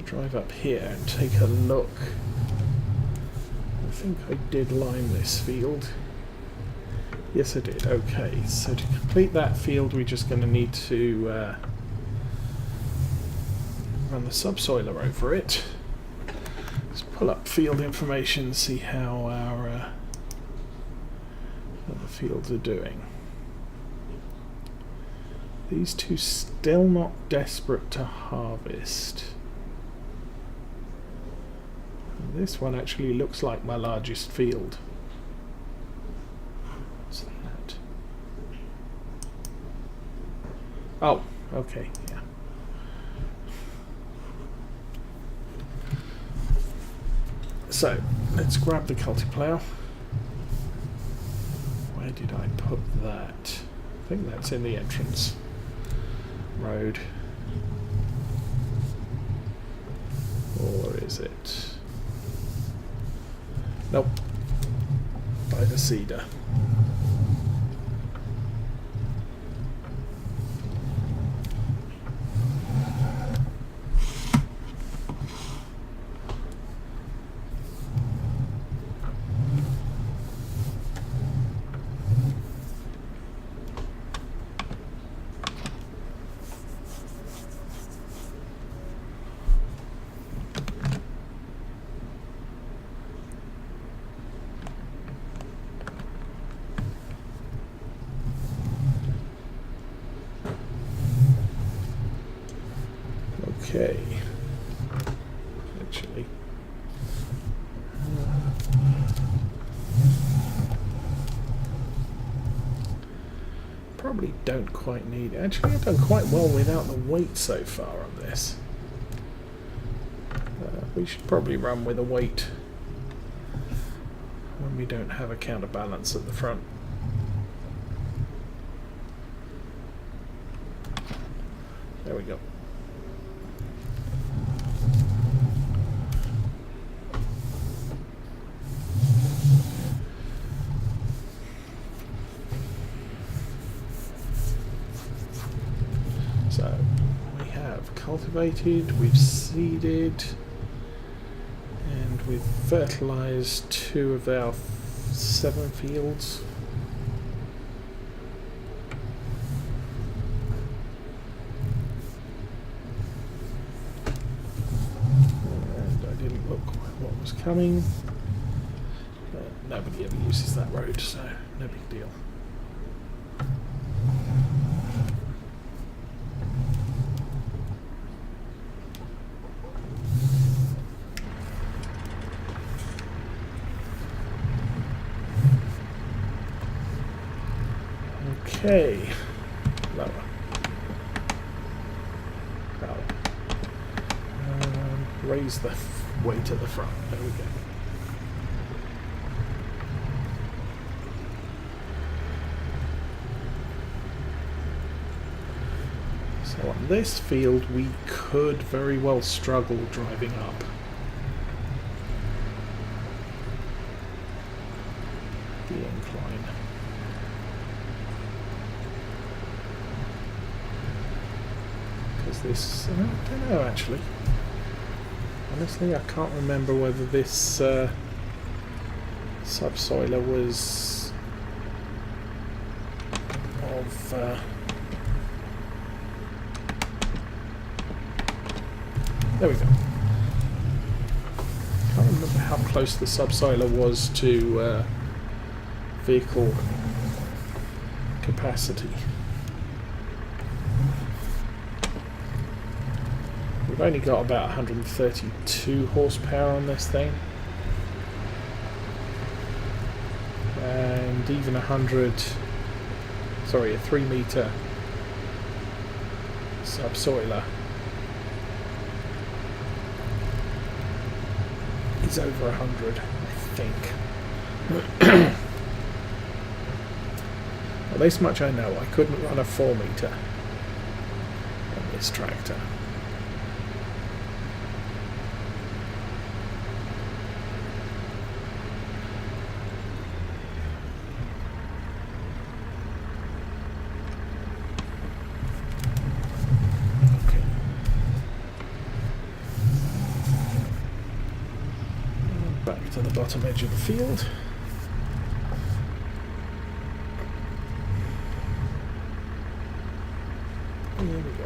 drive up here and take a look. I think I did line this field. Yes, I did. Okay, so to complete that field, we're just going to need to run the subsoiler over it. Let's pull up field information, see how our other fields are doing. These two still not desperate to harvest. And this one actually looks like my largest field. What's that? Oh, okay, yeah. So, let's grab the Cultiplow. Where did I put that? I think that's in the entrance road. Or is it? Nope. By the cedar. Okay. Actually. Probably don't quite need it. Actually, I've done quite well without the weight so far on this. We should probably run with a weight when we don't have a counterbalance at the front. There we go. So we have cultivated, we've seeded, and we've fertilized 2 of our 7 fields. And I didn't look what was coming. But nobody ever uses that road, so no big deal. Okay, lower. Oh. Raise the weight at the front. There we go. So on this field, we could very well struggle driving up. The incline. This, I don't know actually. Honestly, I can't remember whether this subsoiler was of there we go. Can't remember how close the subsoiler was to vehicle capacity. We've only got about 132 horsepower on this thing, and even a 3 meter subsoiler is over 100, I think. Well, this much I know, I couldn't run a 4 meter on this tractor. to the bottom edge of the field. Here we go.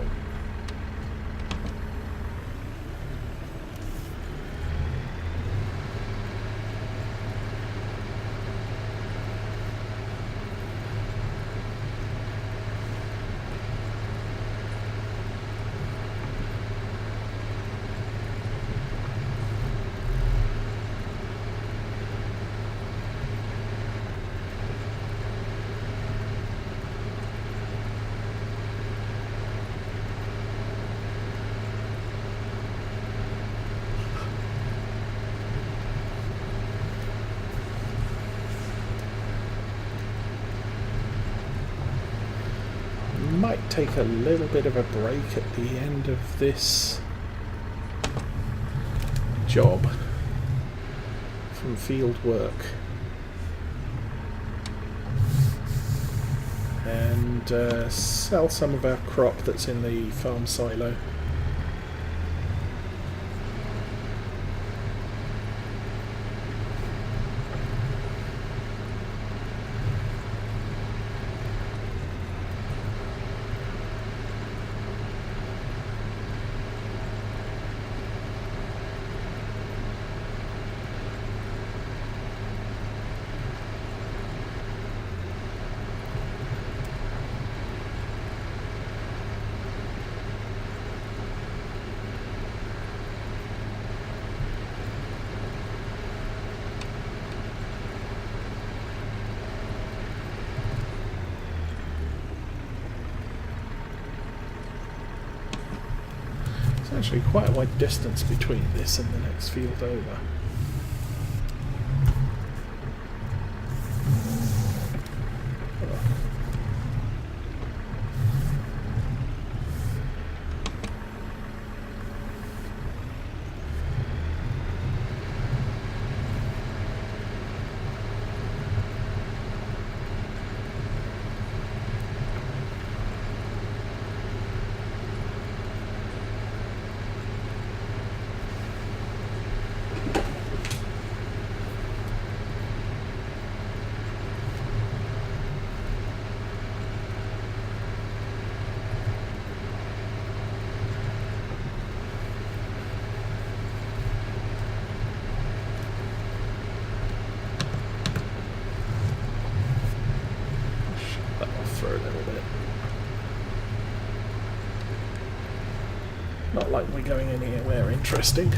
Might take a little bit of a break at the end of this job from field work and sell some of our crop that's in the farm silo. Actually quite a wide distance between this and the next field over. For a little bit. Not like we're going anywhere interesting.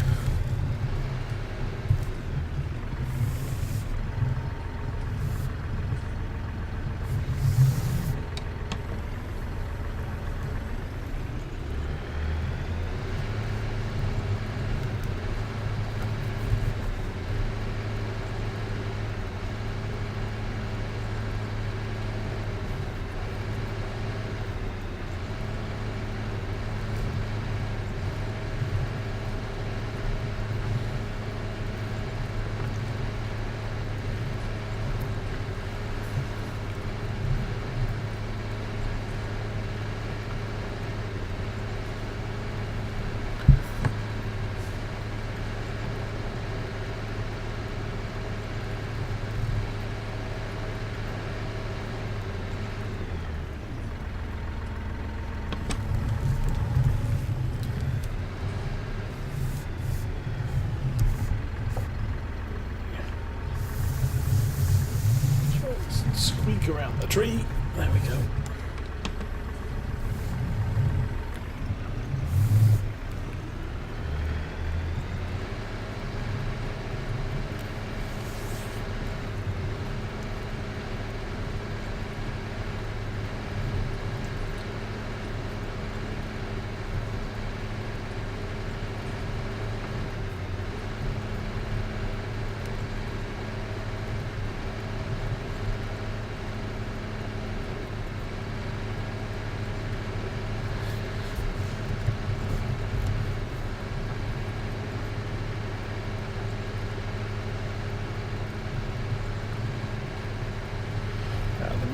Squeak around the tree. There we go.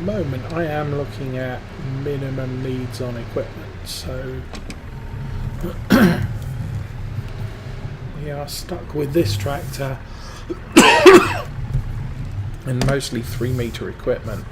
Moment I am looking at minimum needs on equipment, so we are stuck with this tractor And mostly 3-meter equipment.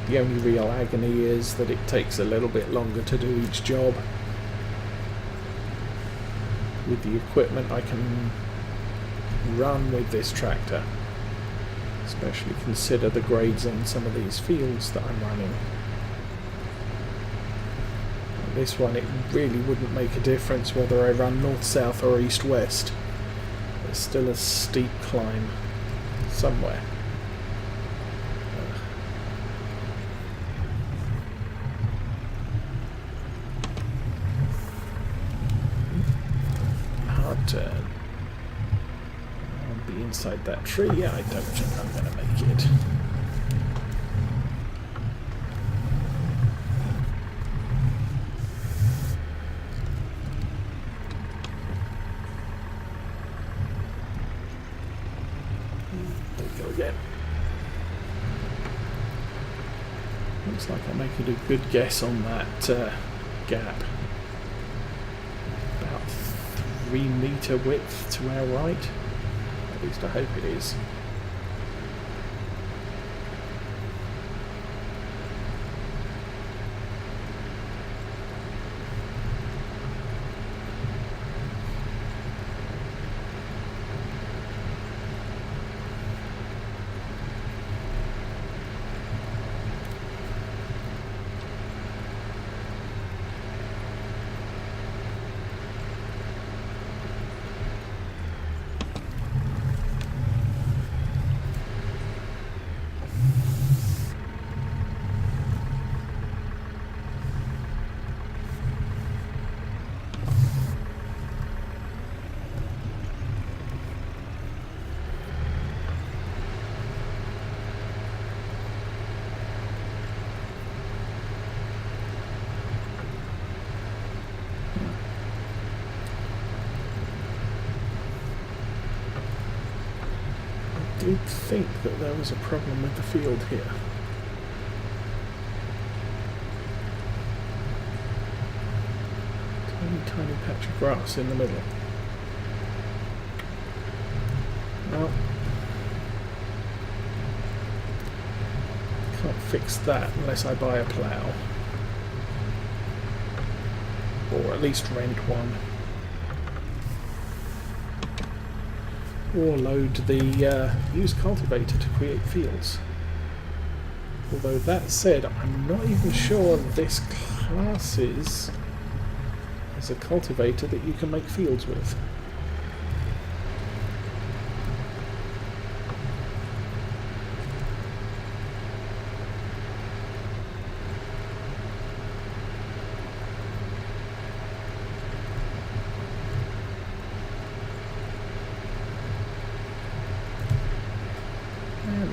The only real agony is that it takes a little bit longer to do each job. With the equipment I can run with this tractor, especially consider the grades on some of these fields that I'm running. On this one it really wouldn't make a difference whether I run north-south or east-west. There's still a steep climb somewhere. Hard turn. I'll be inside that tree. Yeah, I don't think I'm going to make it. There we go again. Looks like I'm making a good guess on that gap. About 3-meter width to our right. At least I hope it is. I did think that there was a problem with the field here. Tiny patch of grass in the middle. Well, can't fix that unless I buy a plough. Or at least rent one. Or load the used cultivator to create fields. Although that said, I'm not even sure this classes as a cultivator that you can make fields with.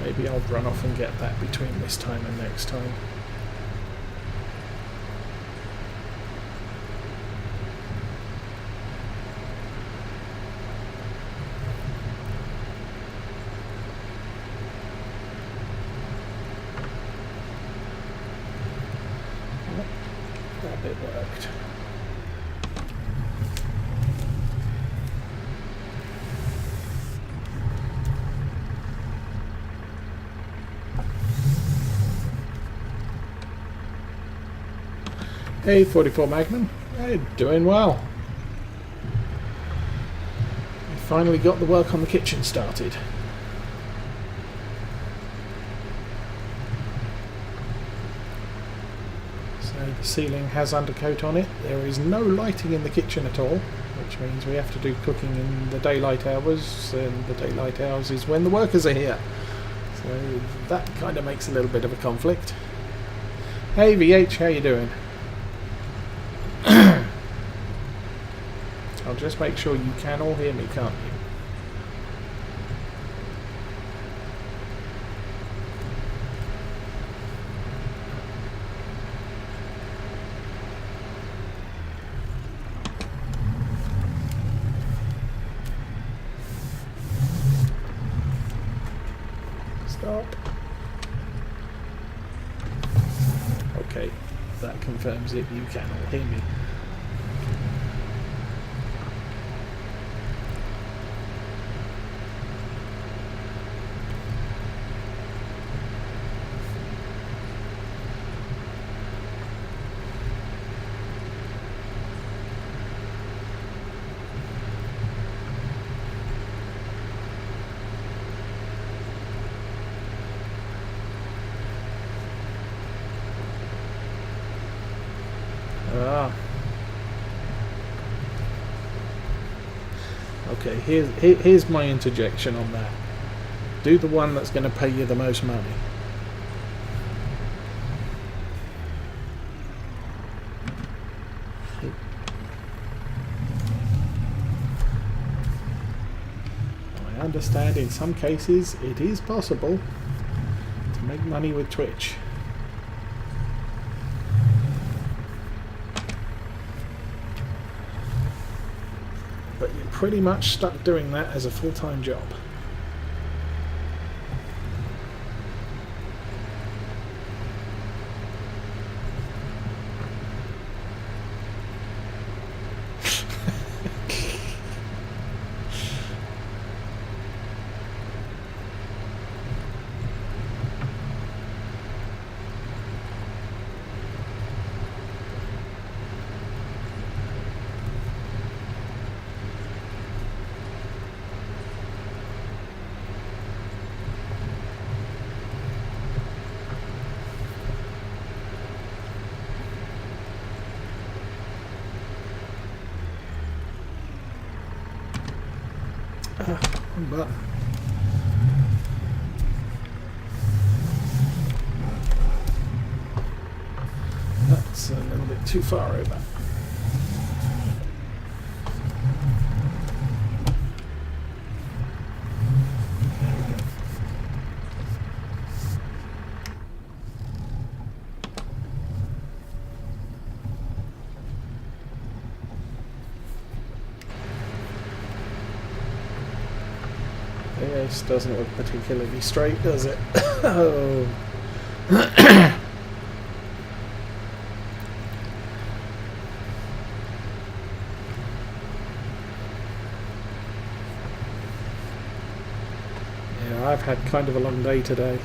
Maybe I'll run off and get that between this time and next time. Well, that bit worked. Hey, 44 Magnum. Hey, doing well. I finally got the work on the kitchen started. So the ceiling has undercoat on it. There is no lighting in the kitchen at all, which means we have to do cooking in the daylight hours, and the daylight hours is when the workers are here. So that kind of makes a little bit of a conflict. Hey VH, how you doing? I'll just make sure you can all hear me, can't you? Stop. Okay, that confirms it. You can all hear me. Ah. Okay, here's my interjection on that. Do the one that's going to pay you the most money. I understand in some cases it is possible to make money with Twitch. But you're pretty much stuck doing that as a full-time job. Wrong button. That's a little bit too far over. This doesn't look particularly straight, does it? Oh. Yeah, I've had kind of a long day today.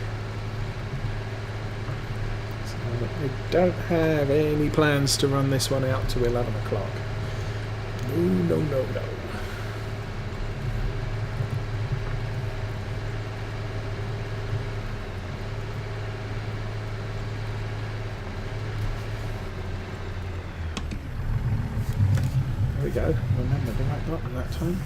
So I don't have any plans to run this one out to 11 o'clock. No, no, no, no. Go. Remember the right button that time.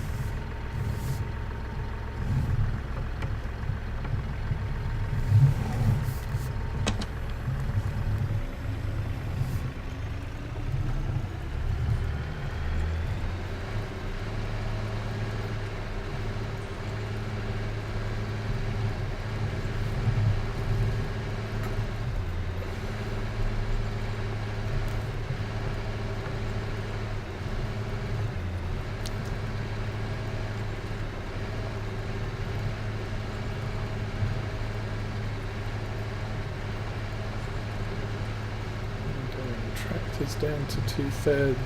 Tractor's down to 2/3.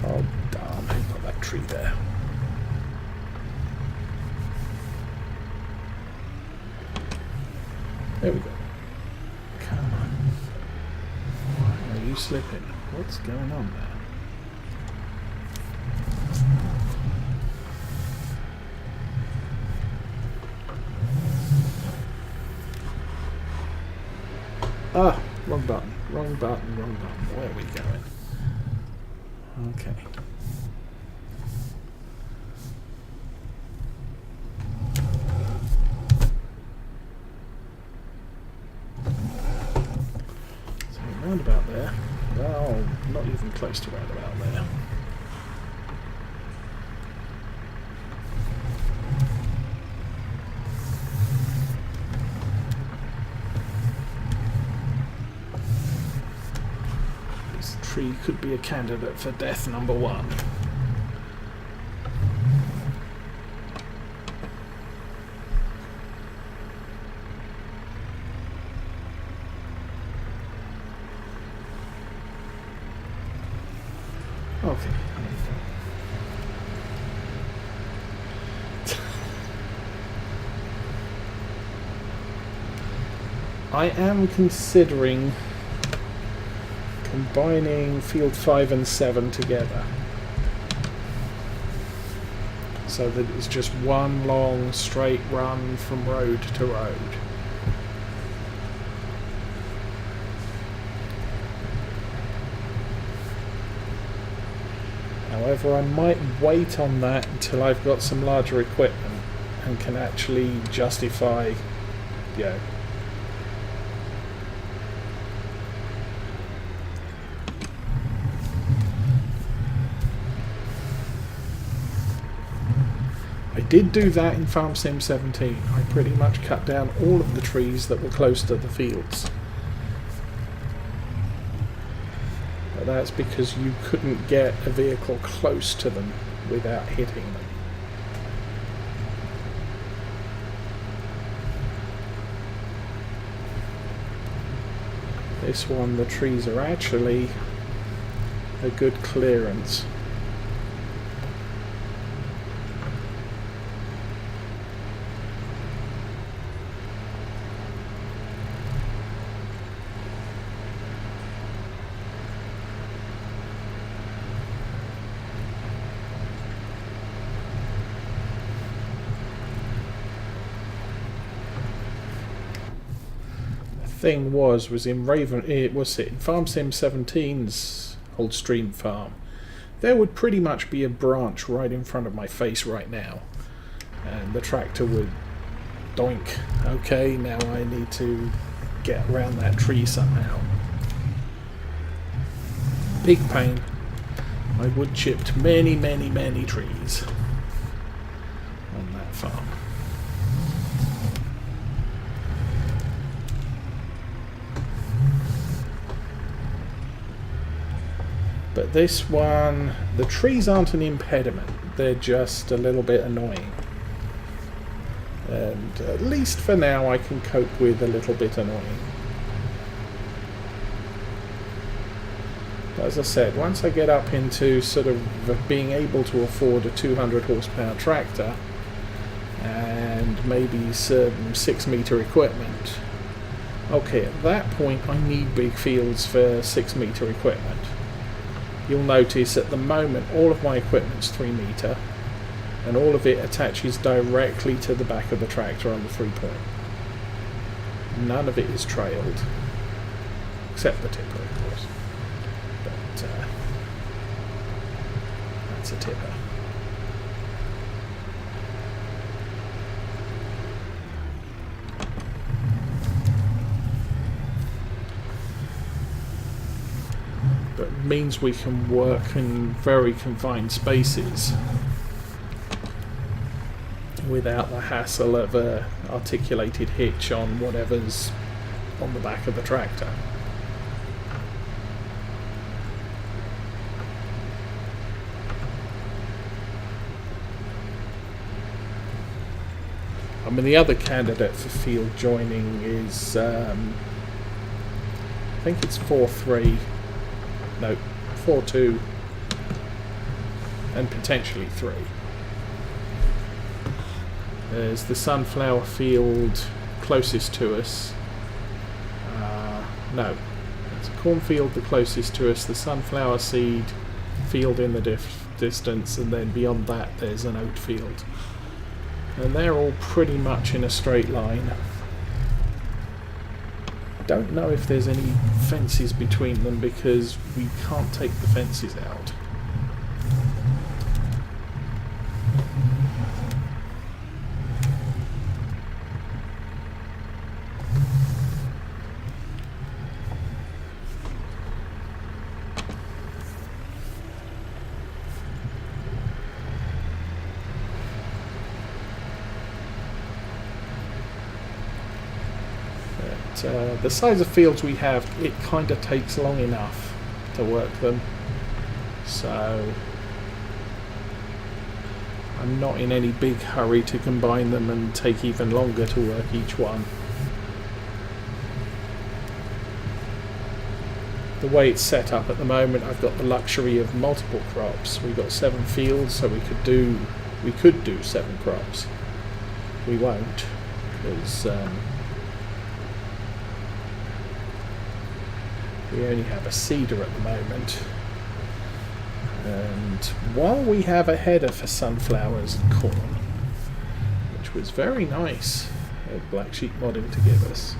Oh darn, I got that tree there. There we go. Come on. Why are you slipping? What's going on there? Ah, wrong button, wrong button, wrong button. Where are we going? Okay. So roundabout there. Well, not even close to roundabout there. tree could be a candidate for death number 1. Okay. I am considering combining field 5 and 7 together, so that it's just one long straight run from road to road. However, I might wait on that until I've got some larger equipment and can actually justify, yeah. I did do that in Farm Sim 17. I pretty much cut down all of the trees that were close to the fields. But that's because you couldn't get a vehicle close to them without hitting them. This one, the trees are actually a good clearance. Thing was in Farm Sim 17's old stream farm, there would pretty much be a branch right in front of my face right now, and the tractor would doink. Okay, now I need to get around that tree somehow. Big pain. I wood chipped many trees on that farm. But this one, the trees aren't an impediment, they're just a little bit annoying. And at least for now I can cope with a little bit annoying. But as I said, once I get up into sort of being able to afford a 200 horsepower tractor and maybe some 6 meter equipment, okay, at that point I need big fields for 6 meter equipment. You'll notice at the moment all of my equipment's 3 meter and all of it attaches directly to the back of the tractor on the 3-point. None of it is trailed, except the tipper of course, but that's a tipper. But it means we can work in very confined spaces without the hassle of a articulated hitch on whatever's on the back of the tractor. I mean, the other candidate for field joining is I think it's 4-3. No, 4-2 and potentially 3. There's the sunflower field closest to us. No, it's a cornfield the closest to us, the sunflower seed field in the distance, and then beyond that there's an oat field. And they're all pretty much in a straight line. Don't know if there's any fences between them because we can't take the fences out. The size of fields we have, it kind of takes long enough to work them, so I'm not in any big hurry to combine them and take even longer to work each one. The way it's set up at the moment, I've got the luxury of multiple crops. We've got 7 fields, so we could do 7 crops. We won't, because we only have a seeder at the moment. And while we have a header for sunflowers and corn, which was very nice of Black Sheep Modding to give us,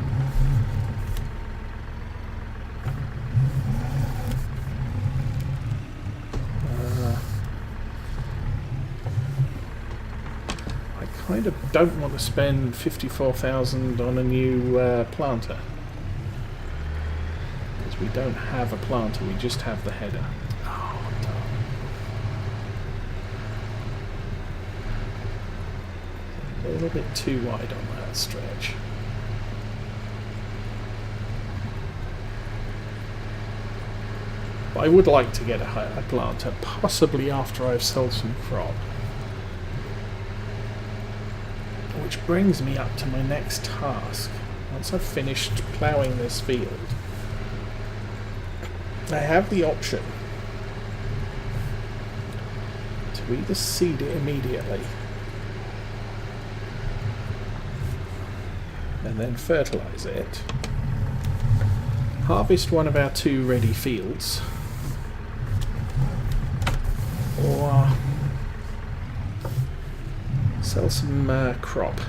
I kind of don't want to spend 54,000 on a new planter, because we don't have a planter, we just have the header. A little bit too wide on that stretch. But I would like to get a planter, possibly after I've sold some crop. Which brings me up to my next task. Once I've finished ploughing this field, I have the option to either seed it immediately and then fertilise it, harvest one of our 2 ready fields, or sell some crop.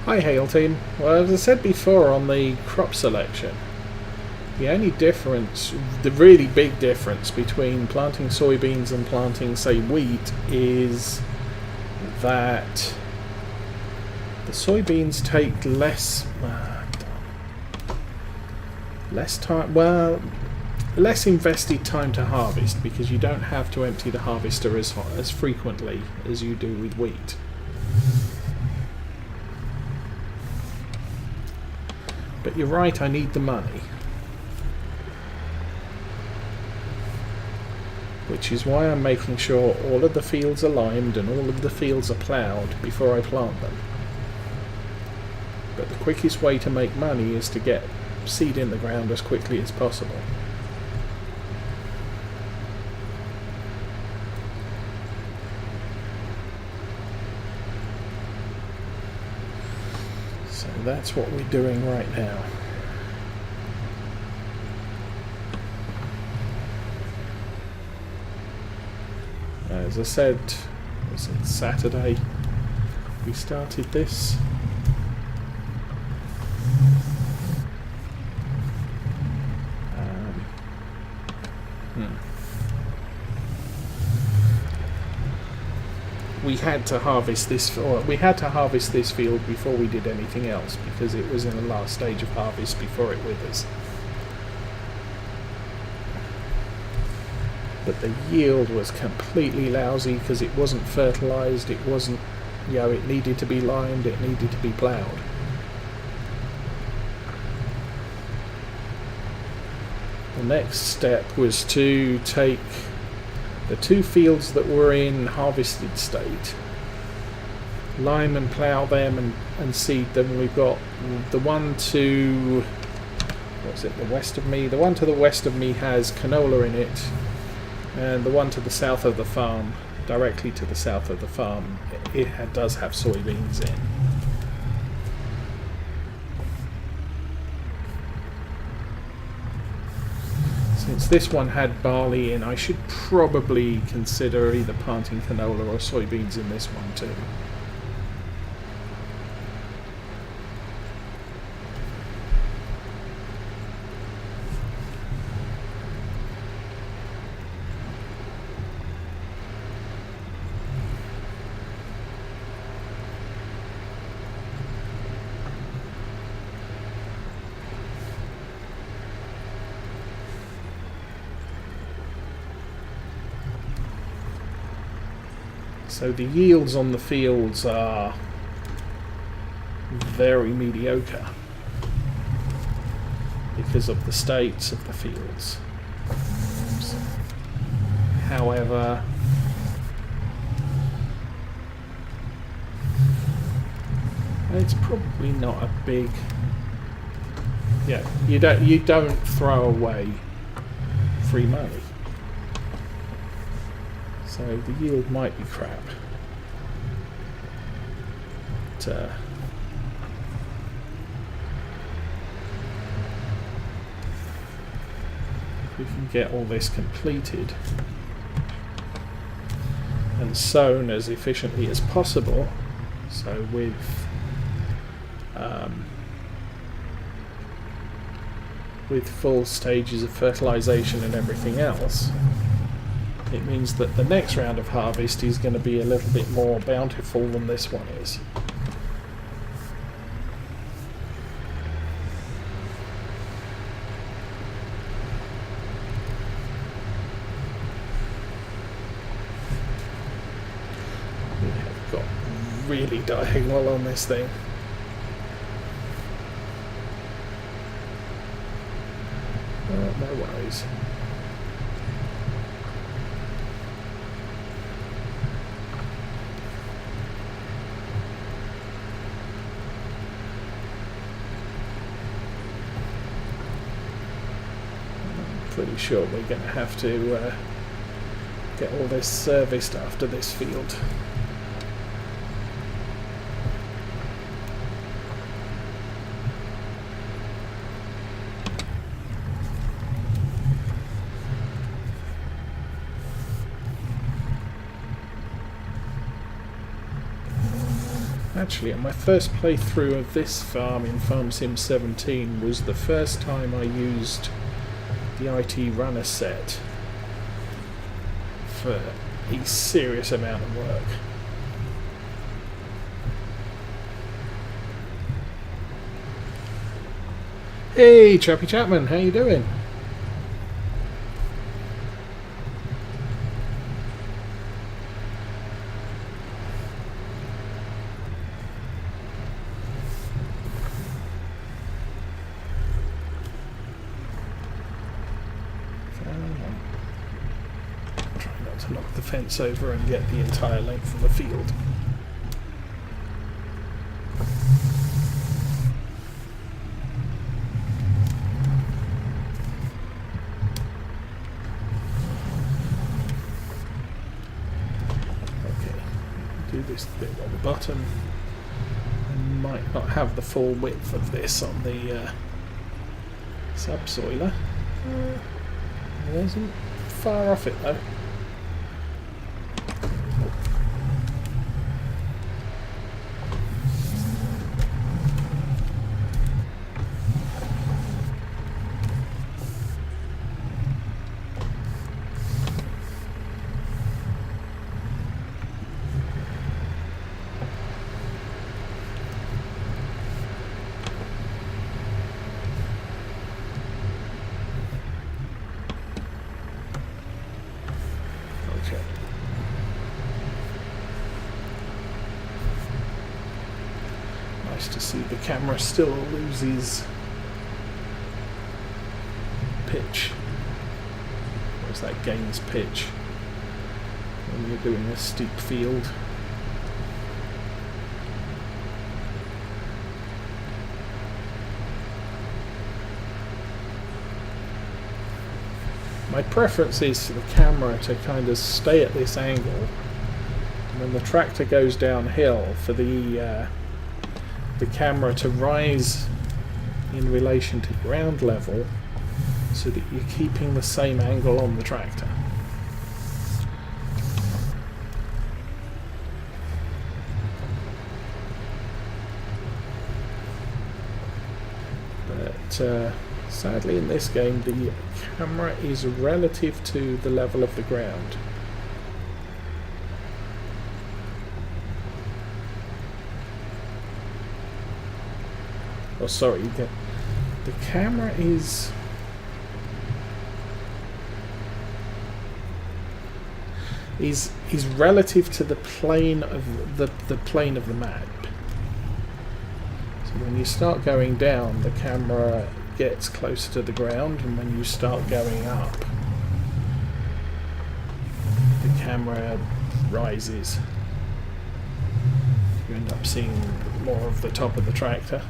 Hi Hail Team. Well, as I said before on the crop selection, the only difference, the really big difference between planting soybeans and planting, say, wheat is that the soybeans take less time, well, less invested time to harvest, because you don't have to empty the harvester as frequently as you do with wheat. But you're right, I need the money. Which is why I'm making sure all of the fields are limed and all of the fields are ploughed before I plant them. But the quickest way to make money is to get seed in the ground as quickly as possible. So that's what we're doing right now. As I said, was it Saturday we started this? We had to harvest this, or we had to harvest this field before we did anything else, because it was in the last stage of harvest before it withers. But the yield was completely lousy because it wasn't fertilized, it wasn't, you know, it needed to be limed, it needed to be ploughed. The next step was to take the 2 fields that were in harvested state, lime and plough them and seed them. We've got the one to, what's it, the west of me? The one to the west of me has canola in it, and the one to the south of the farm, directly to the south of the farm, it does have soybeans in. Since this one had barley in, I should probably consider either planting canola or soybeans in this one too. So the yields on the fields are very mediocre because of the states of the fields. However, it's probably not a big... Yeah, you don't throw away free money. So the yield might be crap. But, if we can get all this completed and sown as efficiently as possible, so with full stages of fertilization and everything else, it means that the next round of harvest is going to be a little bit more bountiful than this one is. We have got really diagonal on this thing. No worries. Pretty sure we're going to have to get all this serviced after this field. Actually, on my first playthrough of this farm in Farm Sim 17 was the first time I used the IT runner set for a serious amount of work. Hey Chappie Chapman, how you doing? Knock the fence over and get the entire length of the field. Okay, do this bit on the bottom. I might not have the full width of this on the subsoiler. It wasn't far off it though. Nice to see the camera still loses pitch. Where's that gains pitch when you're doing a steep field? My preference is for the camera to kind of stay at this angle, and when the tractor goes downhill, for the camera to rise in relation to ground level, so that you're keeping the same angle on the tractor. But sadly in this game the camera is relative to the level of the ground. Oh, sorry, the camera is... is relative to the plane of the plane of the map. So when you start going down, the camera gets closer to the ground, and when you start going up, the camera rises. You end up seeing more of the top of the tractor.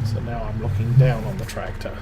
So now I'm looking down on the tractor.